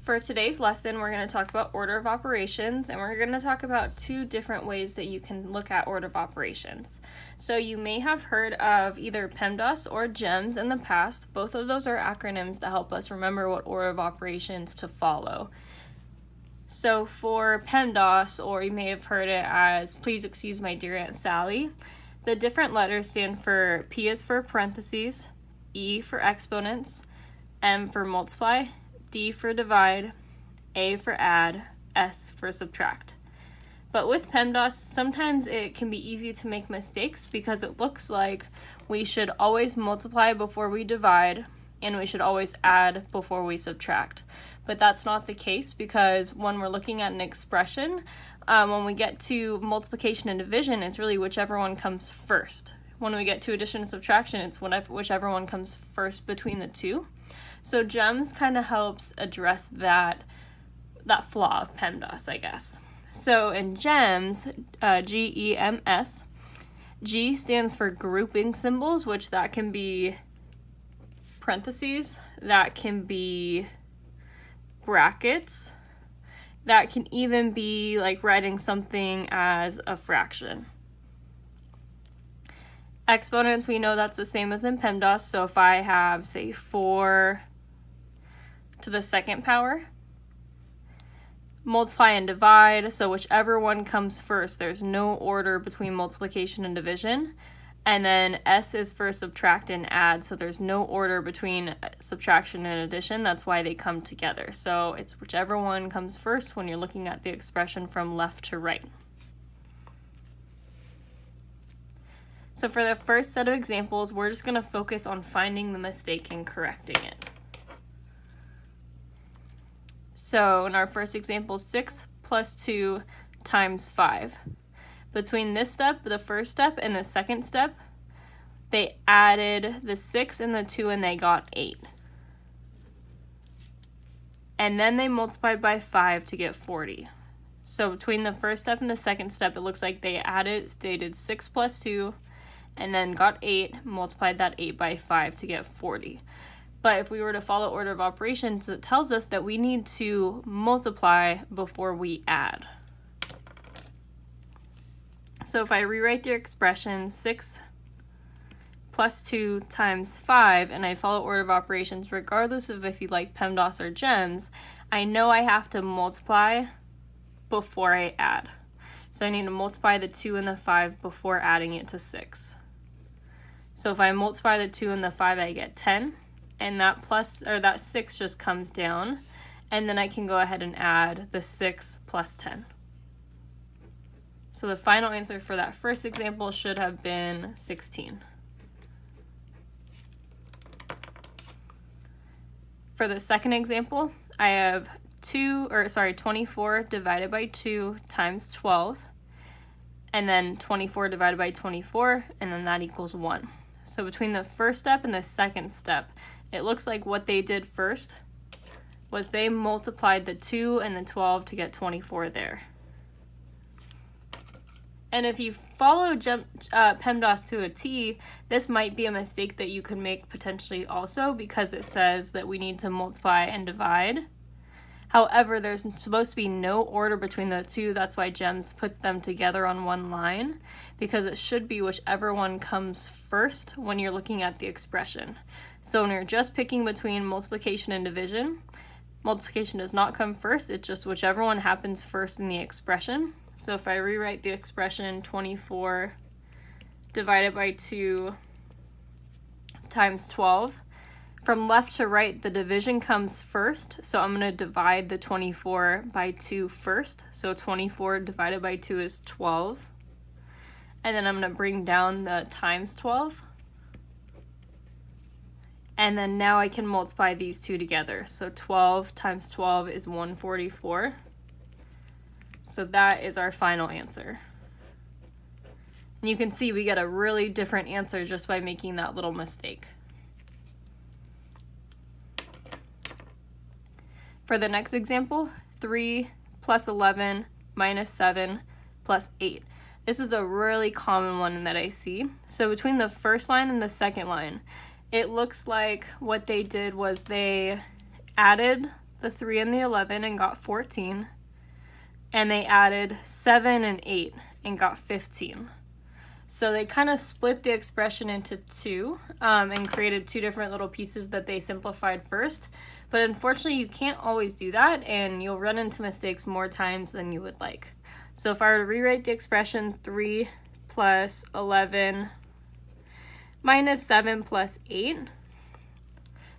For today's lesson, we're going to talk about order of operations, and we're going to talk about two different ways that you can look at order of operations. So you may have heard of either PEMDAS or GEMS in the past. Both of those are acronyms that help us remember what order of operations to follow. So for PEMDAS, or you may have heard it as Please Excuse My Dear Aunt Sally, the different letters stand for P is for parentheses, E for exponents, M for multiply, D for divide, A for add, S for subtract. But with PEMDAS, sometimes it can be easy to make mistakes because it looks like we should always multiply before we divide and we should always add before we subtract. But that's not the case because when we're looking at an expression, when we get to multiplication and division, it's really whichever one comes first. When we get to addition and subtraction, it's whichever one comes first between the two. So GEMS kind of helps address that flaw of PEMDAS, I guess. So in GEMS, G-E-M-S, G stands for grouping symbols, which that can be parentheses, that can be brackets, that can even be like writing something as a fraction. Exponents, we know that's the same as in PEMDAS, so if I have, say, 4 to the second power, multiply and divide, so whichever one comes first, there's no order between multiplication and division, and then S is for subtract and add, so there's no order between subtraction and addition, that's why they come together. So it's whichever one comes first when you're looking at the expression from left to right. So for the first set of examples, we're just going to focus on finding the mistake and correcting it. So in our first example, 6 plus 2 times 5. Between this step, the first step, and the second step, they added the 6 and the 2 and they got 8. And then they multiplied by 5 to get 40. So between the first step and the second step, it looks like they did 6 plus 2, and then got 8, multiplied that 8 by 5 to get 40. But if we were to follow order of operations, it tells us that we need to multiply before we add. So if I rewrite the expression 6 plus 2 times 5, and I follow order of operations regardless of if you like PEMDAS or GEMS, I know I have to multiply before I add. So I need to multiply the 2 and the 5 before adding it to 6. So if I multiply the 2 and the 5, I get 10, and that 6 just comes down, and then I can go ahead and add the 6 plus 10. So the final answer for that first example should have been 16. For the second example, I have 24 divided by 2 times 12, and then 24 divided by 24, and then that equals 1. So between the first step and the second step, it looks like what they did first was they multiplied the 2 and the 12 to get 24 there. And if you follow PEMDAS to a T, this might be a mistake that you could make potentially also because it says that we need to multiply and divide. However, there's supposed to be no order between the two. That's why GEMS puts them together on one line, because it should be whichever one comes first when you're looking at the expression. So when you're just picking between multiplication and division, multiplication does not come first. It's just whichever one happens first in the expression. So if I rewrite the expression 24 divided by 2 times 12, from left to right, the division comes first, so I'm going to divide the 24 by 2 first. So 24 divided by 2 is 12. And then I'm going to bring down the times 12. And then now I can multiply these two together. So 12 times 12 is 144. So that is our final answer. And you can see we get a really different answer just by making that little mistake. For the next example, 3 plus 11 minus 7 plus 8. This is a really common one that I see. So between the first line and the second line, it looks like what they did was they added the 3 and the 11 and got 14, and they added 7 and 8 and got 15. So they kind of split the expression into two and created two different little pieces that they simplified first. But unfortunately, you can't always do that, and you'll run into mistakes more times than you would like. So if I were to rewrite the expression 3 plus 11 minus 7 plus 8,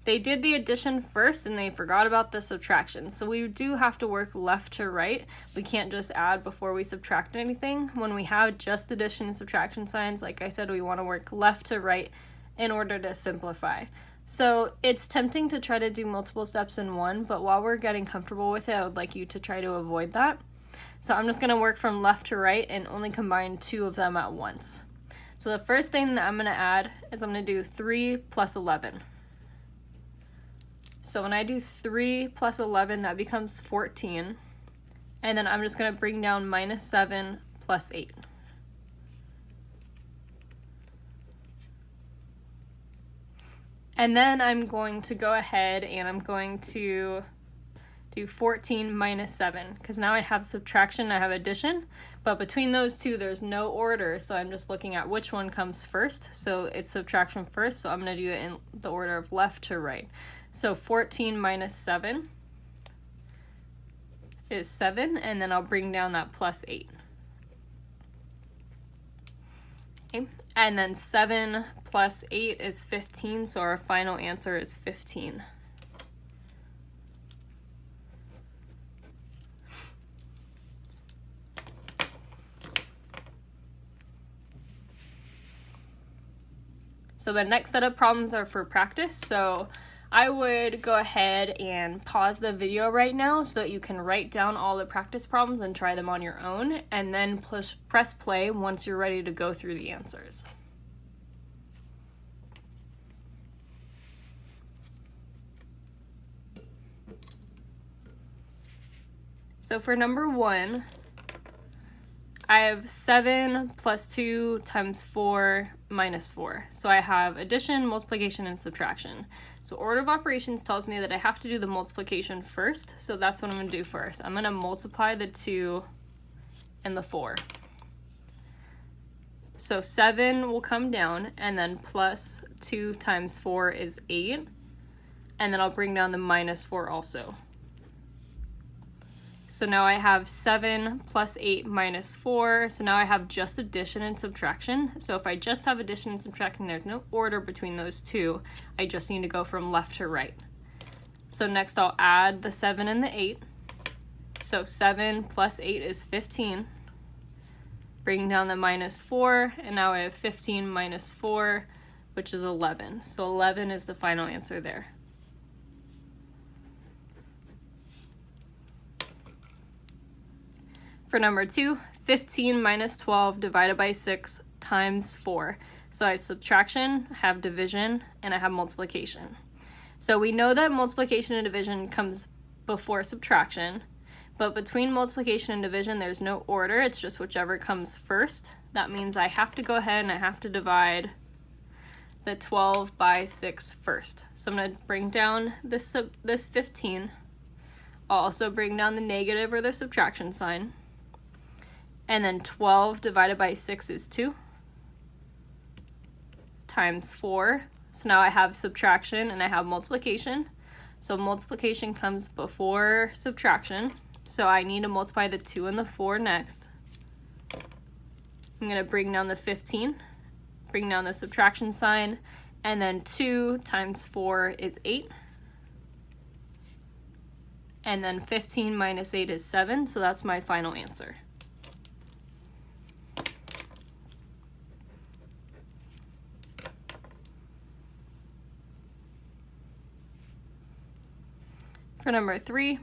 they did the addition first and they forgot about the subtraction. So we do have to work left to right. We can't just add before we subtract anything. When we have just addition and subtraction signs, like I said, we want to work left to right in order to simplify. So it's tempting to try to do multiple steps in one, but while we're getting comfortable with it, I would like you to try to avoid that. So I'm just going to work from left to right and only combine two of them at once. So the first thing that I'm going to add is I'm going to do 3 plus 11. So when I do 3 plus 11, that becomes 14. And then I'm just going to bring down minus 7 plus 8. And then I'm going to go ahead and I'm going to do 14 minus 7, because now I have subtraction, I have addition, but between those two there's no order, so I'm just looking at which one comes first. So it's subtraction first, so I'm going to do it in the order of left to right. So 14 minus 7 is 7, and then I'll bring down that plus 8. Okay. And then 7 plus 8 is 15, so our final answer is 15. So the next set of problems are for practice. So I would go ahead and pause the video right now so that you can write down all the practice problems and try them on your own, and then press play once you're ready to go through the answers. So for number 1, I have 7 plus 2 times 4 minus 4. So I have addition, multiplication, and subtraction. So order of operations tells me that I have to do the multiplication first, so that's what I'm going to do first. I'm going to multiply the 2 and the 4. So 7 will come down, and then plus 2 times 4 is 8, and then I'll bring down the minus 4 also. So now I have 7 plus 8 minus 4, so now I have just addition and subtraction. So if I just have addition and subtraction, there's no order between those two. I just need to go from left to right. So next I'll add the 7 and the 8. So 7 plus 8 is 15. Bring down the minus 4, and now I have 15 minus 4, which is 11. So 11 is the final answer there. For number 2, 15 minus 12 divided by 6 times 4. So I have subtraction, I have division, and I have multiplication. So we know that multiplication and division comes before subtraction, but between multiplication and division there's no order, it's just whichever comes first. That means I have to go ahead and I have to divide the 12 by 6 first. So I'm going to bring down this 15. I'll also bring down the negative or the subtraction sign. And then 12 divided by 6 is 2 times 4. So now I have subtraction and I have multiplication. So multiplication comes before subtraction. So I need to multiply the 2 and the 4 next. I'm going to bring down the 15, bring down the subtraction sign, and then 2 times 4 is 8. And then 15 minus 8 is 7, so that's my final answer. For number 3,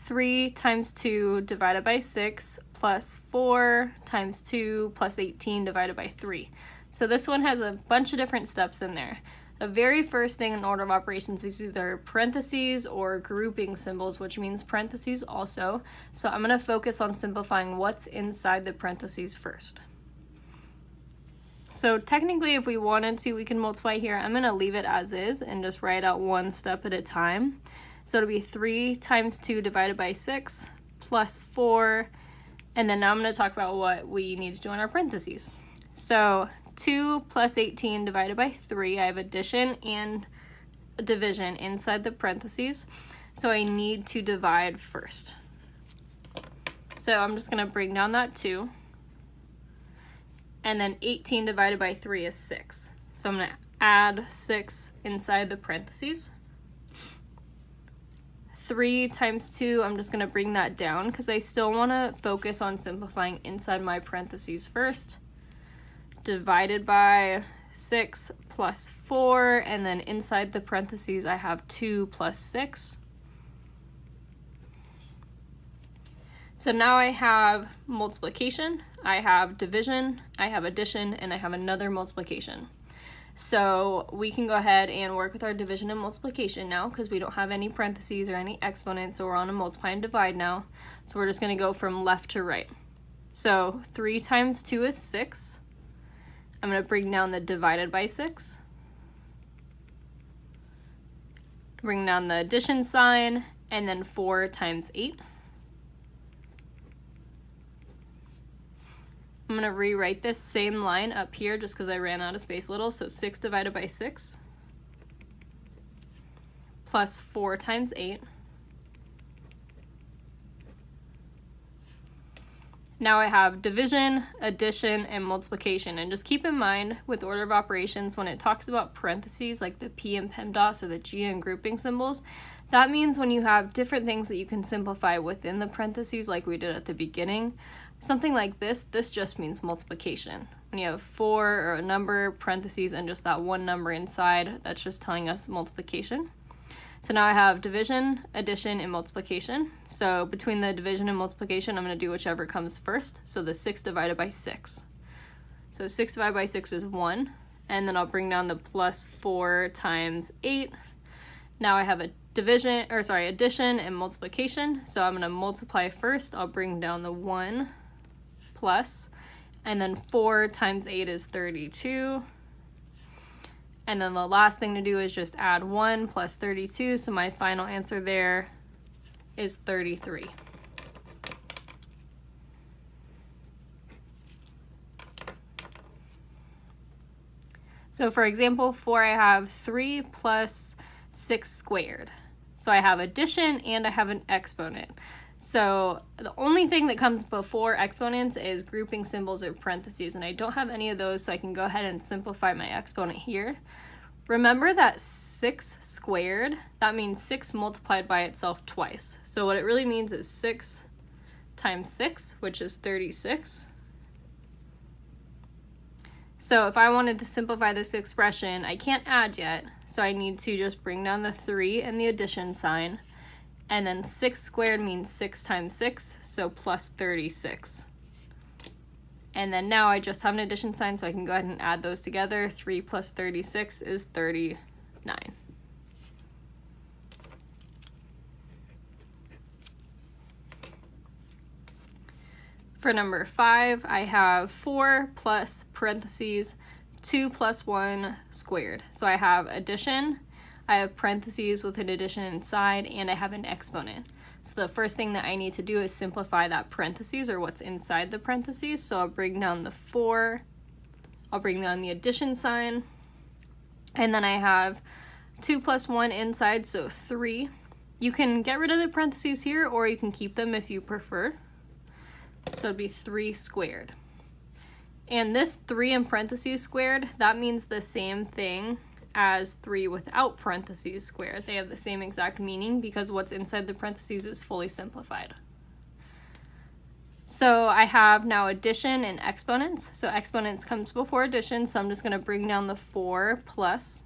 3 times 2 divided by 6 plus 4 times 2 plus 18 divided by 3. So this one has a bunch of different steps in there. The very first thing in order of operations is either parentheses or grouping symbols, which means parentheses also. So I'm going to focus on simplifying what's inside the parentheses first. So technically, if we wanted to, we can multiply here. I'm going to leave it as is and just write out one step at a time. So it'll be 3 times 2 divided by 6 plus 4. And then now I'm going to talk about what we need to do in our parentheses. So 2 plus 18 divided by 3, I have addition and division inside the parentheses. So I need to divide first. So I'm just going to bring down that 2. And then 18 divided by 3 is 6. So I'm going to add 6 inside the parentheses. 3 times 2, I'm just going to bring that down because I still want to focus on simplifying inside my parentheses first. Divided by 6 plus 4, and then inside the parentheses I have 2 plus 6. So now I have multiplication, I have division, I have addition, and I have another multiplication. So we can go ahead and work with our division and multiplication now because we don't have any parentheses or any exponents, so we're on a multiply and divide now. So we're just going to go from left to right. So 3 times 2 is 6. I'm going to bring down the divided by 6. Bring down the addition sign, and then 4 times 8. I'm going to rewrite this same line up here just because I ran out of space a little. So 6 divided by 6 plus 4 times 8. Now I have division, addition, and multiplication. And just keep in mind with order of operations, when it talks about parentheses like the P and PEMDAS or the G and grouping symbols, that means when you have different things that you can simplify within the parentheses like we did at the beginning. Something like this just means multiplication. When you have 4 or a number, parentheses, and just that one number inside, that's just telling us multiplication. So now I have division, addition, and multiplication. So between the division and multiplication, I'm going to do whichever comes first. So the 6 divided by 6. So 6 divided by 6 is 1. And then I'll bring down the plus 4 times 8. Now I have a addition and multiplication. So I'm going to multiply first. I'll bring down the 1 plus, and then 4 times 8 is 32. And then the last thing to do is just add 1 plus 32. So my final answer there is 33. So for example 4, I have 3 plus 6 squared. So I have addition and I have an exponent. So the only thing that comes before exponents is grouping symbols or parentheses, and I don't have any of those, so I can go ahead and simplify my exponent here. Remember that 6 squared, that means 6 multiplied by itself twice. So what it really means is 6 times 6, which is 36. So if I wanted to simplify this expression, I can't add yet, so I need to just bring down the 3 and the addition sign. And then 6 squared means 6 times 6, so plus 36. And then now I just have an addition sign, so I can go ahead and add those together. 3 plus 36 is 39. For number 5, I have 4 plus parentheses 2 plus 1 squared. So I have addition, I have parentheses with an addition inside, and I have an exponent. So the first thing that I need to do is simplify that parentheses, or what's inside the parentheses. So I'll bring down the 4, I'll bring down the addition sign, and then I have 2 plus 1 inside, so 3. You can get rid of the parentheses here, or you can keep them if you prefer. So it'd be 3 squared. And this 3 in parentheses squared, that means the same thing as 3 without parentheses squared. They have the same exact meaning because what's inside the parentheses is fully simplified. So I have now addition and exponents. So exponents comes before addition, so I'm just going to bring down the 4 plus.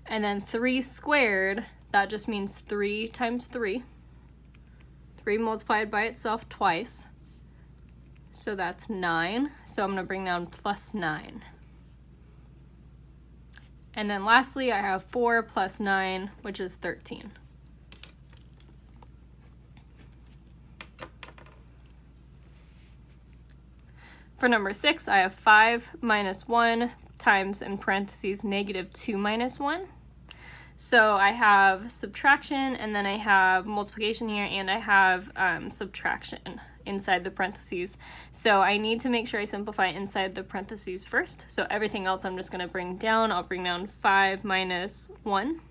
And then 3 squared, that just means 3 times 3. 3 multiplied by itself twice. So that's 9. So I'm going to bring down plus 9. And then lastly, I have 4 plus 9, which is 13. For number 6, I have 5 minus 1 times, in parentheses, negative 2 minus 1. So I have subtraction, and then I have multiplication here, and I have subtraction inside the parentheses. So I need to make sure I simplify inside the parentheses first. So everything else I'm just going to bring down. I'll bring down 5 minus 1.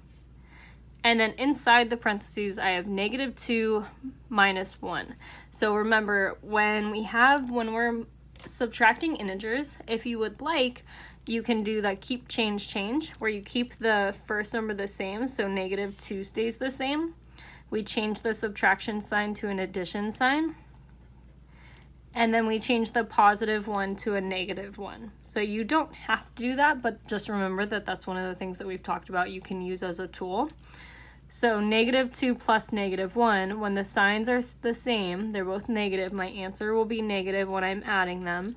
And then inside the parentheses, I have negative 2 minus 1. So remember, when we're subtracting integers, if you would like, you can do that keep change, where you keep the first number the same, so negative 2 stays the same. We change the subtraction sign to an addition sign. And then we change the positive 1 to a negative 1. So you don't have to do that, but just remember that that's one of the things that we've talked about you can use as a tool. So negative 2 plus negative 1, when the signs are the same, they're both negative, my answer will be negative when I'm adding them.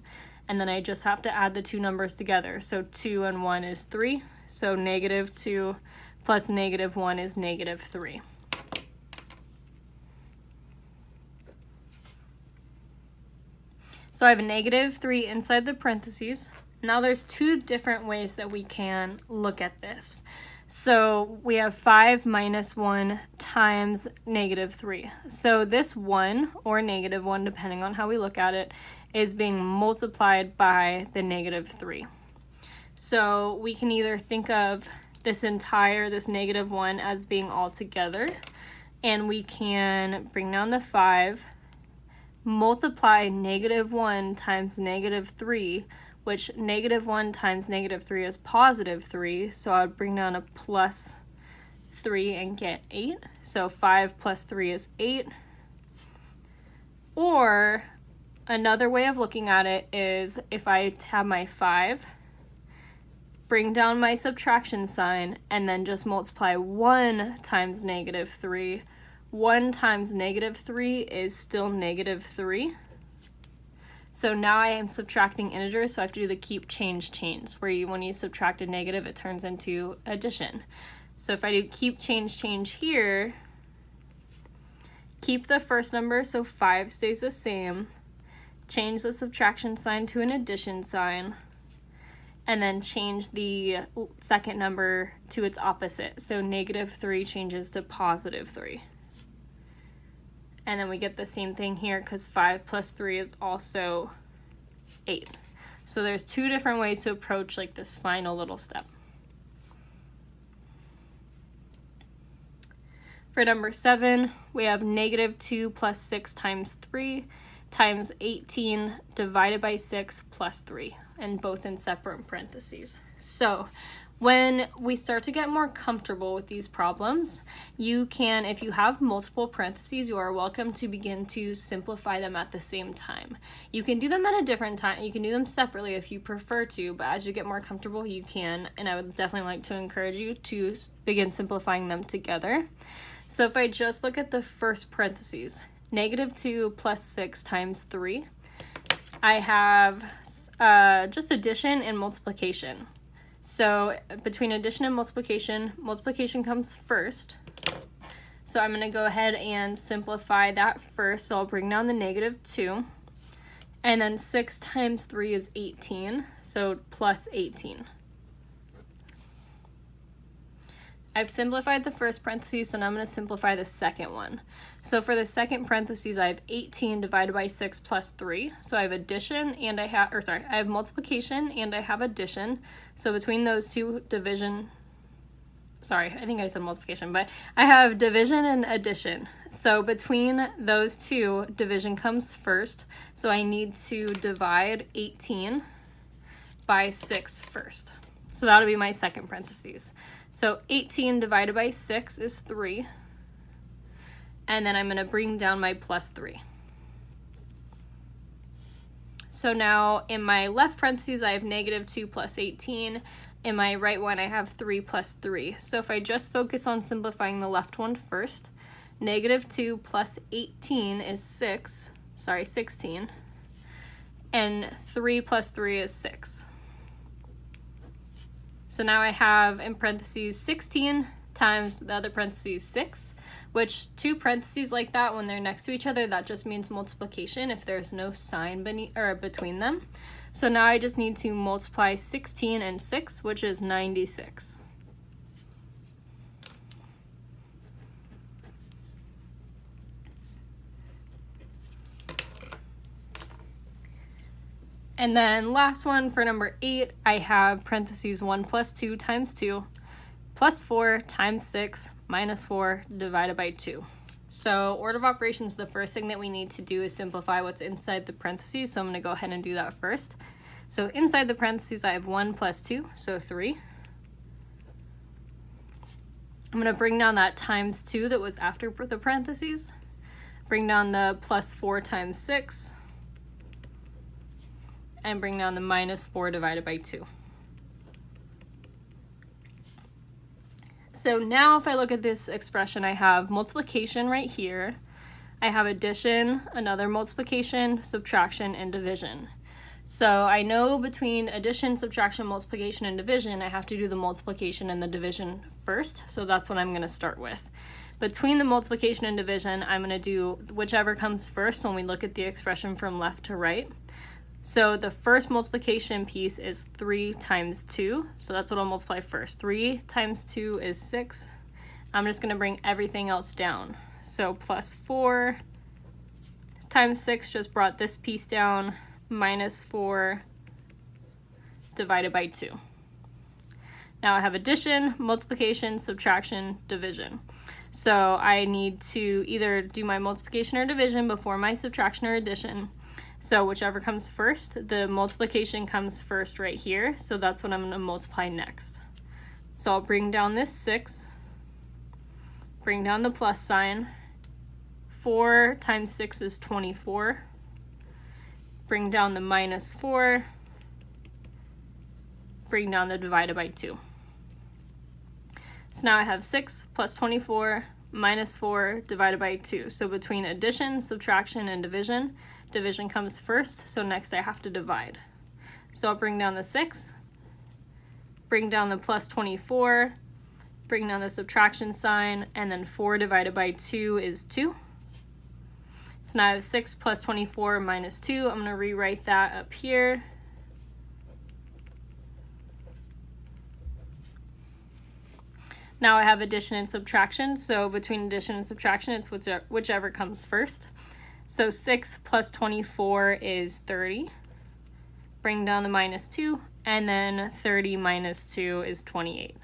And then I just have to add the two numbers together. So 2 and 1 is 3. So negative 2 plus negative 1 is negative 3. So I have a negative 3 inside the parentheses. Now there's two different ways that we can look at this. So we have 5 minus 1 times negative 3. So this 1, or negative 1, depending on how we look at it, is being multiplied by the negative 3. So we can either think of this negative 1 as being all together, and we can bring down the 5, multiply negative 1 times negative 3, which negative 1 times negative 3 is positive 3, so I would bring down a plus 3 and get 8. So 5 plus 3 is 8. Or another way of looking at it is if I have my 5, bring down my subtraction sign, and then just multiply 1 times negative 3. 1 times negative 3 is still negative 3. So now I am subtracting integers, so I have to do the keep change, where when you subtract a negative, it turns into addition. So if I do keep change here, keep the first number, so 5 stays the same, change the subtraction sign to an addition sign, and then change the second number to its opposite. So negative 3 changes to positive 3. And then we get the same thing here because 5 plus 3 is also 8. So there's two different ways to approach like this final little step. For number 7, we have negative 2 plus 6 times 3 times 18 divided by 6 plus 3, and both in separate parentheses. So when we start to get more comfortable with these problems, you can, if you have multiple parentheses, you are welcome to begin to simplify them at the same time. You can do them at a different time. You can do them separately if you prefer to, but as you get more comfortable, you can, and I would definitely like to encourage you to begin simplifying them together. So if I just look at the first parentheses, negative 2 plus 6 times 3, I have just addition and multiplication. So between addition and multiplication comes first. So I'm going to go ahead and simplify that first. So I'll bring down the negative 2. And then 6 times 3 is 18, so plus 18. I've simplified the first parentheses, so now I'm going to simplify the second one. So for the second parentheses, I have 18 divided by 6 plus 3. So I have addition and I have multiplication and I have addition. So between those two, I think I said multiplication, but I have division and addition. So between those two, division comes first. So I need to divide 18 by 6 first. So that'll be my second parentheses. So 18 divided by 6 is 3. And then I'm going to bring down my plus 3. So now in my left parentheses, I have negative 2 plus 18. In my right one, I have 3 plus 3. So if I just focus on simplifying the left one first, negative 2 plus 18 is 16. And 3 plus 3 is 6. So now I have in parentheses 16 times the other parentheses 6, which two parentheses like that, when they're next to each other, that just means multiplication if there's no sign between them. So now I just need to multiply 16 and 6, which is 96. And then last one for number 8, I have parentheses 1 plus 2 times 2 plus 4 times 6 minus 4 divided by 2. So order of operations, the first thing that we need to do is simplify what's inside the parentheses. So I'm going to go ahead and do that first. So inside the parentheses, I have 1 plus 2, so 3. I'm going to bring down that times 2 that was after the parentheses. Bring down the plus 4 times 6. And bring down the minus 4 divided by 2. So now if I look at this expression, I have multiplication right here. I have addition, another multiplication, subtraction, and division. So I know between addition, subtraction, multiplication, and division, I have to do the multiplication and the division first. So that's what I'm going to start with. Between the multiplication and division, I'm going to do whichever comes first when we look at the expression from left to right. So the first multiplication piece is 3 times 2. So that's what I'll multiply first. 3 times 2 is 6. I'm just going to bring everything else down. So plus 4 times 6 just brought this piece down, minus 4 divided by 2. Now I have addition, multiplication, subtraction, division. So I need to either do my multiplication or division before my subtraction or addition. So whichever comes first, the multiplication comes first right here. So that's what I'm going to multiply next. So I'll bring down this 6, bring down the plus sign. 4 times 6 is 24. Bring down the minus 4. Bring down the divided by 2. So now I have 6 plus 24 minus 4 divided by 2. So between addition, subtraction, and division, division comes first, so next I have to divide. So I'll bring down the 6, bring down the plus 24, bring down the subtraction sign, and then 4 divided by 2 is 2. So now I have 6 plus 24 minus 2. I'm going to rewrite that up here. Now I have addition and subtraction, so between addition and subtraction, it's whichever comes first. So 6 plus 24 is 30. Bring down the minus 2, and then 30 minus 2 is 28.